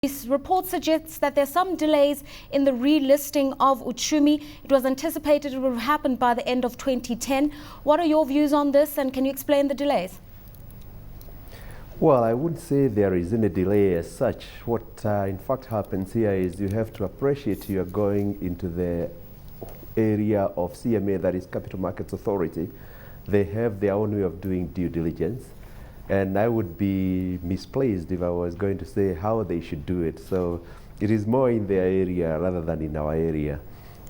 This report suggests that there's some delays in the relisting of Uchumi. It was anticipated it would have happened by the end of 2010. What are your views on this, and can you explain the delays? Well, I wouldn't say there is any delay as such. What in fact happens here is you have to appreciate you are going into the area of CMA, that is Capital Markets Authority. They have their own way of doing due diligence. And I would be misplaced if I was going to say how they should do it. So it is more in their area rather than in our area.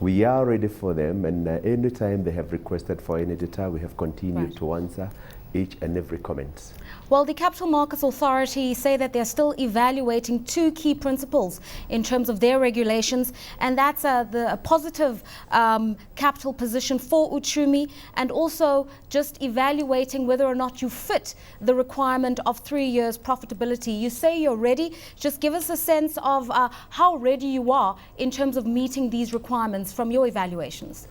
We are ready for them, and anytime they have requested for any data, we have continued to answer each and every comment. Well, the Capital Markets Authority say that they're still evaluating two key principles in terms of their regulations, and that's the positive capital position for Uchumi, and also just evaluating whether or not you fit the requirement of 3 years profitability. You say you're ready. Just give us a sense of how ready you are in terms of meeting these requirements from your evaluations.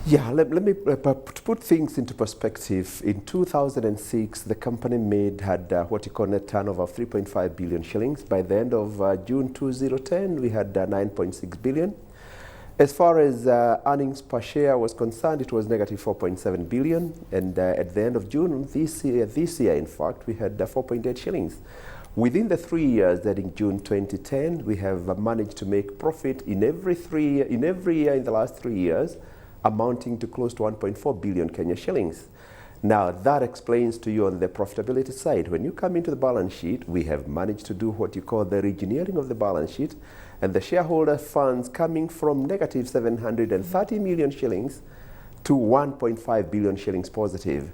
Yeah, let me put things into perspective. In 2006, the company had what you call net turnover of 3.5 billion shillings. By the end of June 2010, we had 9.6 billion. As far as earnings per share was concerned, it was negative 4.7 billion. And at the end of June this year, in fact, we had 4.8 shillings. Within the 3 years, that in June 2010, we have managed to make profit in every year in the last 3 years, amounting to close to 1.4 billion Kenya shillings. Now, that explains to you on the profitability side. When you come into the balance sheet, we have managed to do what you call the engineering of the balance sheet, and the shareholder funds coming from negative 730 million shillings to 1.5 billion shillings positive.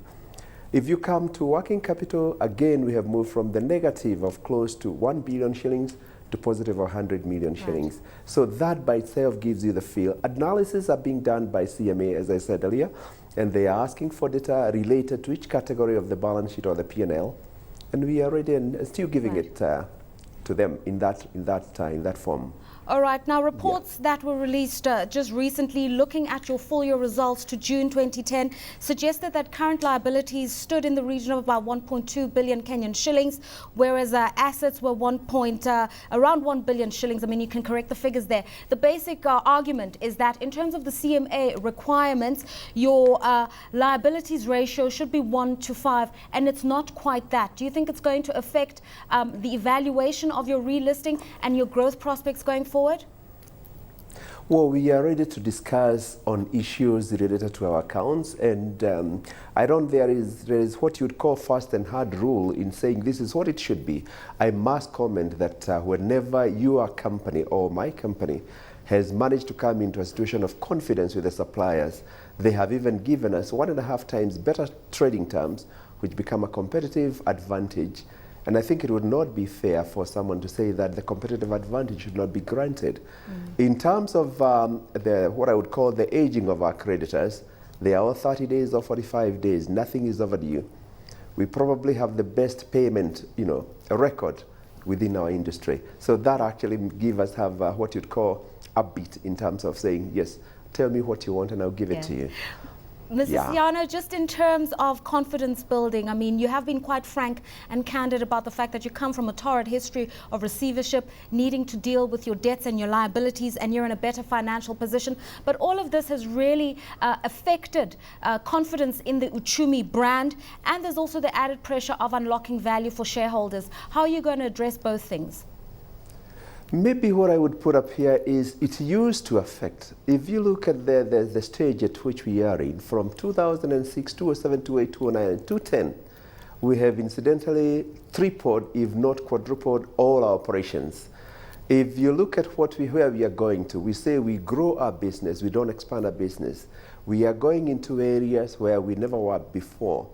If you come to working capital, again, we have moved from the negative of close to 1 billion shillings to positive 100 million shillings. Right. So that by itself gives you the feel. Analysis are being done by CMA, as I said earlier, and they are asking for data related to each category of the balance sheet or the P&L, and we are ready and still giving it to them in that form. All right. Now, reports that were released just recently looking at your full year results to June 2010 suggested that current liabilities stood in the region of about 1.2 billion Kenyan shillings, whereas assets were around 1 billion shillings. I mean, you can correct the figures there. The basic argument is that in terms of the CMA requirements, your liabilities ratio should be 1 to 5, and it's not quite that. Do you think it's going to affect the evaluation of your relisting and your growth prospects going forward? Well, we are ready to discuss on issues related to our accounts, and there is what you'd call fast and hard rule in saying this is what it should be. I must comment that whenever your company or my company has managed to come into a situation of confidence with the suppliers, they have even given us 1.5 times better trading terms, which become a competitive advantage. And I think it would not be fair for someone to say that the competitive advantage should not be granted. In terms of what I would call the aging of our creditors, they are all 30 days or 45 days. Nothing is overdue. We probably have the best payment, record within our industry. So that actually have what you'd call a beat in terms of saying, yes, tell me what you want and I'll give it to you. Mrs. Ciano, just in terms of confidence building, I mean, you have been quite frank and candid about the fact that you come from a torrid history of receivership, needing to deal with your debts and your liabilities, and you're in a better financial position. But all of this has really affected confidence in the Uchumi brand, and there's also the added pressure of unlocking value for shareholders. How are you going to address both things? Maybe what I would put up here is it used to affect. If you look at the stage at which we are in, from 2006, 2007, 2008, 2009, and 2010, we have incidentally tripled, if not quadrupled, all our operations. If you look at where we are going to, we say we grow our business, we don't expand our business. We are going into areas where we never were before.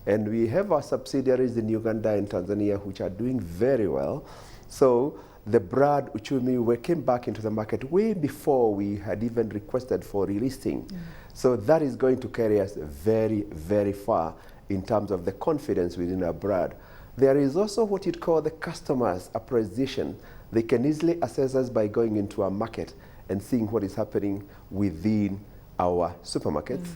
And we have our subsidiaries in Uganda and Tanzania which are doing very well. So the brand Uchumi came back into the market way before we had even requested for relisting. So that is going to carry us very, very far in terms of the confidence within our brand. There is also what you'd call the customer's appreciation. They can easily assess us by going into our market and seeing what is happening within our supermarkets.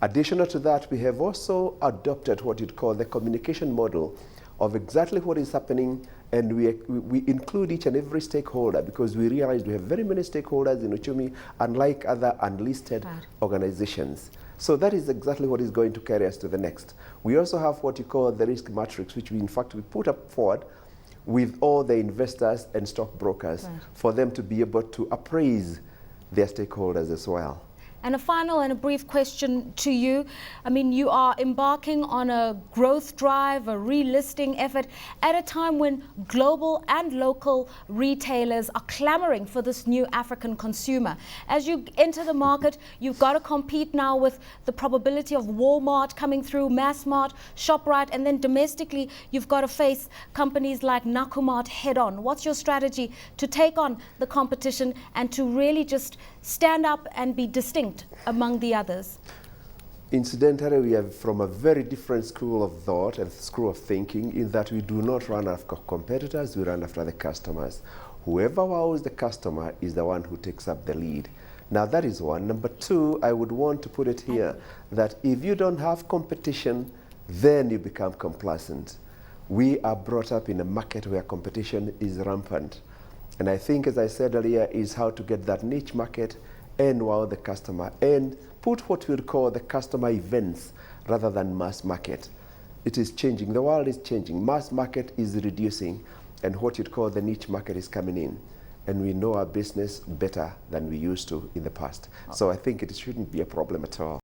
Additional to that, we have also adopted what you'd call the communication model of exactly what is happening And we include each and every stakeholder because we realize we have very many stakeholders in Uchumi, unlike other unlisted organizations. So that is exactly what is going to carry us to the next. We also have what you call the risk matrix, which we put up forward with all the investors and stockbrokers for them to be able to appraise their stakeholders as well. And a final and a brief question to you. I mean, you are embarking on a growth drive, a relisting effort at a time when global and local retailers are clamoring for this new African consumer. As you enter the market, you've got to compete now with the probability of Walmart coming through, Massmart, ShopRite, and then domestically, you've got to face companies like Nakumart head on. What's your strategy to take on the competition and to really just stand up and be distinct among the others? Incidentally, we are from a very different school of thought and school of thinking in that we do not run after competitors, we run after the customers. Whoever wows the customer is the one who takes up the lead. Now that is one. Number two, I would want to put it here that if you don't have competition, then you become complacent. We are brought up in a market where competition is rampant. And I think, as I said earlier, is how to get that niche market and wow the customer and put what we would call the customer events rather than mass market. It is changing. The world is changing. Mass market is reducing and what you'd call the niche market is coming in. And we know our business better than we used to in the past. So I think it shouldn't be a problem at all.